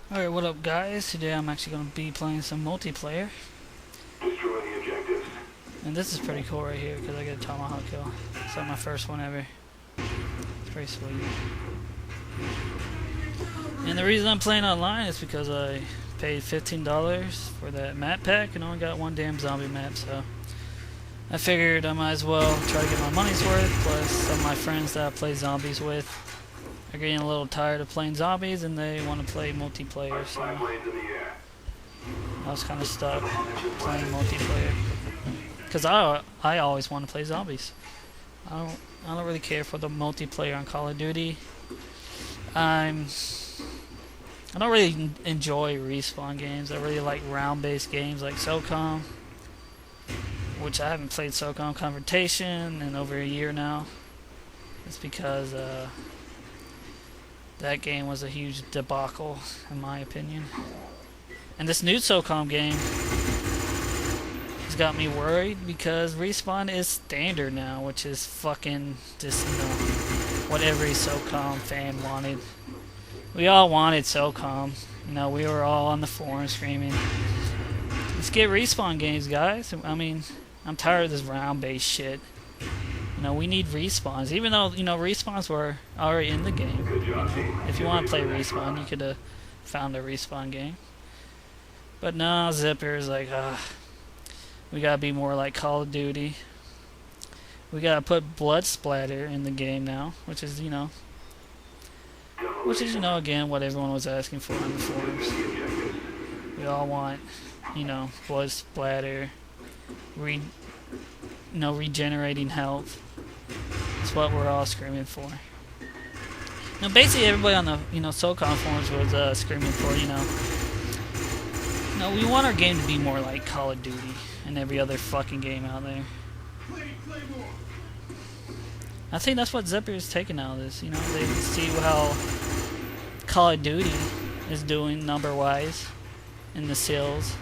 Alright, what up guys? Today I'm actually going to be playing some multiplayer. Destroy the objectives. And this is pretty cool right here because I get a Tomahawk kill. It's like my first one ever. It's pretty sweet. And the reason I'm playing online is because I paid $15 for that map pack and only got one damn zombie map, so I figured I might as well try to get my money's worth. Plus some of my friends that I play zombies with are getting a little tired of playing zombies and they want to play multiplayer, so I was kind of stuck playing multiplayer because I always want to play zombies. I don't really care for the multiplayer on Call of Duty. I don't really enjoy respawn games. I really like round-based games like Socom, which I haven't played Socom Confrontation in over a year now. It's because that game was a huge debacle, in my opinion. And this new Socom game has got me worried because Respawn is standard now, which is fucking just, what every Socom fan wanted. We all wanted Socom. We were all on the forum screaming, let's get Respawn games, guys. I mean, I'm tired of this round-based shit. We need respawns, even though respawns were already in the game. If you want to play respawn, you could have found a respawn game. But now Zipper is like, we gotta be more like Call of Duty. We gotta put blood splatter in the game now, which is again what everyone was asking for on the forums. We all want blood splatter, regenerating health. That's what we're all screaming for. Basically everybody on the Socom forums was screaming for we want our game to be more like Call of Duty and every other fucking game out there. I think that's what Zipper is taking out of this. They see how Call of Duty is doing number wise in the sales.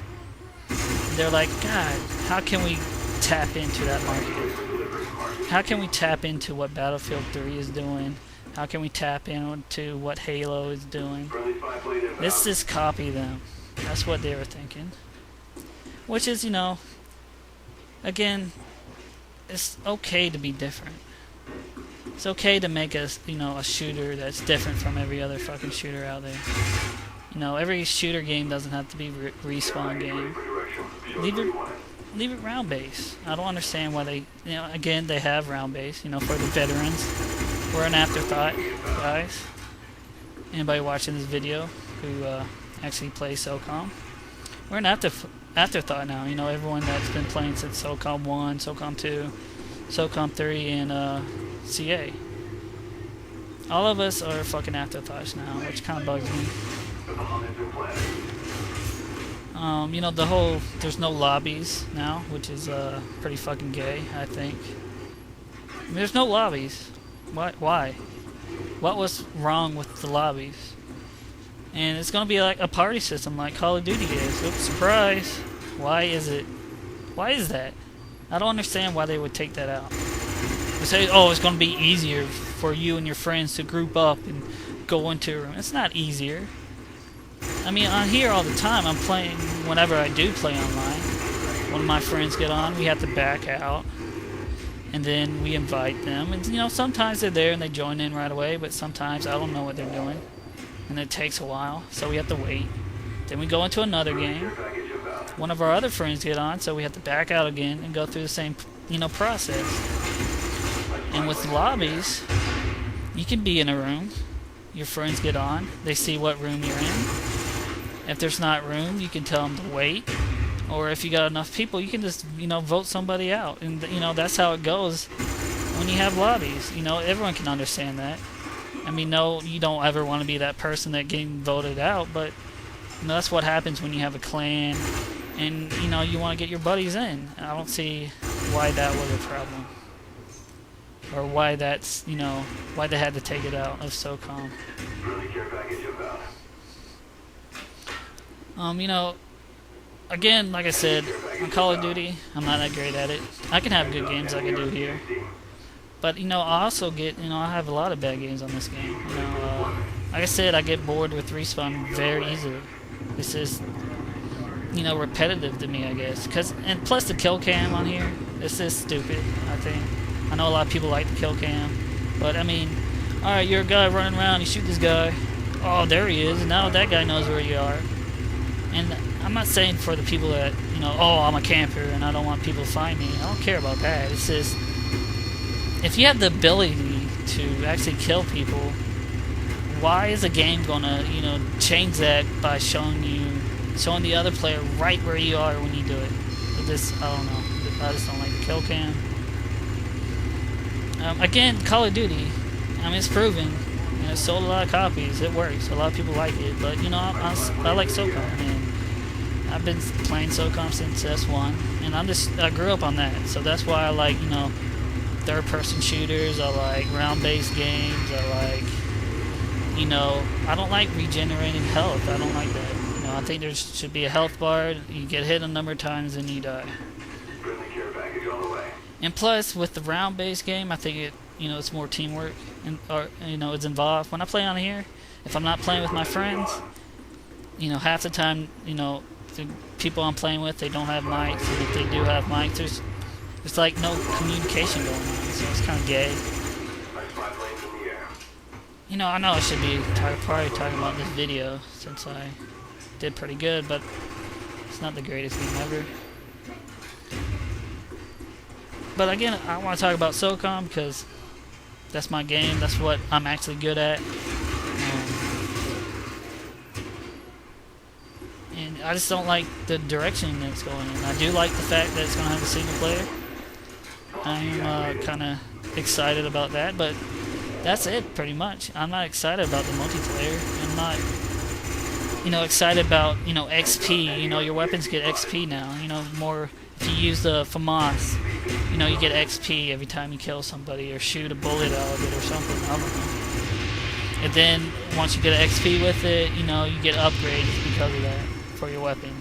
They're like, God, how can we tap into that market? How can we tap into what Battlefield 3 is doing? How can we tap into what Halo is doing? Let's just copy them. That's what they were thinking. Which is, again, it's okay to be different. It's okay to make a shooter that's different from every other fucking shooter out there. Every shooter game doesn't have to be respawn game. Leave it round base. I don't understand why they, again, they have round base, for the veterans. We're an afterthought, guys. Anybody watching this video who actually plays Socom? We're an afterthought now. Everyone that's been playing since Socom 1, Socom 2, Socom 3, and CA. All of us are fucking afterthoughts now, which kind of bugs me. The whole, there's no lobbies now, which is pretty fucking gay, I think. There's no lobbies. Why? What was wrong with the lobbies? And it's gonna be like a party system like Call of Duty is. Oops, surprise! Why is it? Why is that? I don't understand why they would take that out. They say, oh, it's gonna be easier for you and your friends to group up and go into a room. It's not easier. I mean, on here all the time, I'm playing, whenever I do play online, one of my friends get on, we have to back out, and then we invite them, and sometimes they're there and they join in right away, but sometimes I don't know what they're doing, and it takes a while, so we have to wait. Then we go into another game, one of our other friends get on, so we have to back out again and go through the same, process. And with lobbies, you can be in a room, your friends get on, they see what room you're in. If there's not room, you can tell them to wait. Or if you got enough people, you can just, vote somebody out. And, that's how it goes when you have lobbies. Everyone can understand that. I mean, no, you don't ever want to be that person that getting voted out, but that's what happens when you have a clan and, you want to get your buddies in. I don't see why that was a problem. Or why that's, why they had to take it out of Socom. Again, like I said, on Call of Duty, I'm not that great at it. I can have good games like I do here. But, I also get, I have a lot of bad games on this game. Like I I said, I get bored with Respawn very easily. This is, repetitive to me, I guess. And plus the kill cam on here, this is stupid, I think. I know a lot of people like the kill cam, but I mean, alright, you're a guy running around, you shoot this guy. Oh, there he is, and now that guy knows where you are. And I'm not saying for the people that, oh, I'm a camper and I don't want people to find me. I don't care about that. It's just, if you have the ability to actually kill people, why is a game gonna, change that by showing the other player right where you are when you do it? I don't know. I just don't like the kill cam. Again, Call of Duty, it's proven. It sold a lot of copies. It works. A lot of people like it. But, I like Socom, and I've been playing Socom since S1, and I grew up on that. So that's why I like, third-person shooters. I like round-based games. I like, I don't like regenerating health. I don't like that. I think there should be a health bar. You get hit a number of times and you die. Friendly care package on the way. And plus, with the round-based game, I think it's more teamwork, it's involved. When I play on here, if I'm not playing with my friends, half the time, the people I'm playing with, they don't have mics, and if they do have mics, there's like no communication going on, so it's kind of gay. My spy plane's in the air. I know I should be probably talking about this video, since I did pretty good, but it's not the greatest game ever. But again, I want to talk about Socom because that's my game. That's what I'm actually good at. And I just don't like the direction that it's going in. I do like the fact that it's going to have a single player. I'm kind of excited about that, but that's it pretty much. I'm not excited about the multiplayer. I'm not, excited about, XP. Your weapons get XP now. More if you use the FAMAS. You get XP every time you kill somebody or shoot a bullet out of it or something. I don't know. And then once you get an XP with it, you get upgrades because of that for your weapon.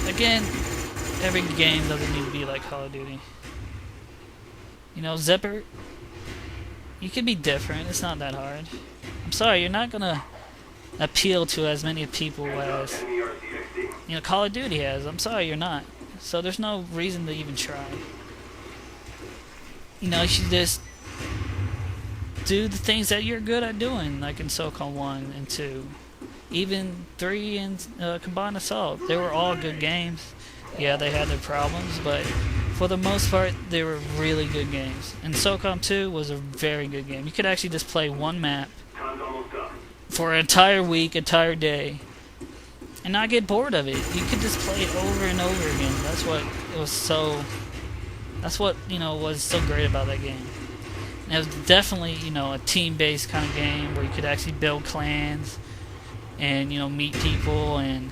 Again, every game doesn't need to be like Call of Duty. Zipper, you can be different. It's not that hard. I'm sorry, you're not gonna appeal to as many people as Call of Duty has. I'm sorry, you're not. So there's no reason to even try. You should just do the things that you're good at doing, like in Socom 1 and 2. Even 3 and Combined Assault. They were all good games. Yeah, they had their problems, but for the most part, they were really good games. And Socom 2 was a very good game. You could actually just play one map for an entire week, entire day, and not get bored of it. You could just play it over and over again. That's what was so great about that game. And it was definitely, a team-based kind of game where you could actually build clans and, meet people and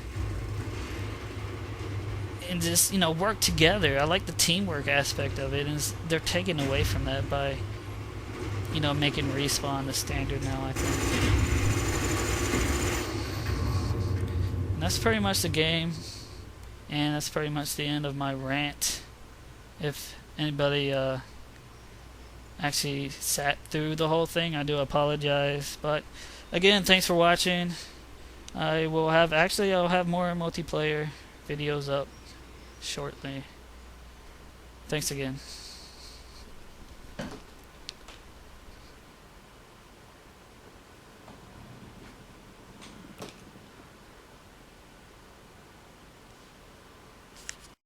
just, work together. I like the teamwork aspect of it, and they're taking away from that by, making Respawn the standard now, I think. And that's pretty much the game, and that's pretty much the end of my rant. If anybody actually sat through the whole thing, I do apologize. But again, thanks for watching. I'll have more multiplayer videos up shortly. Thanks again.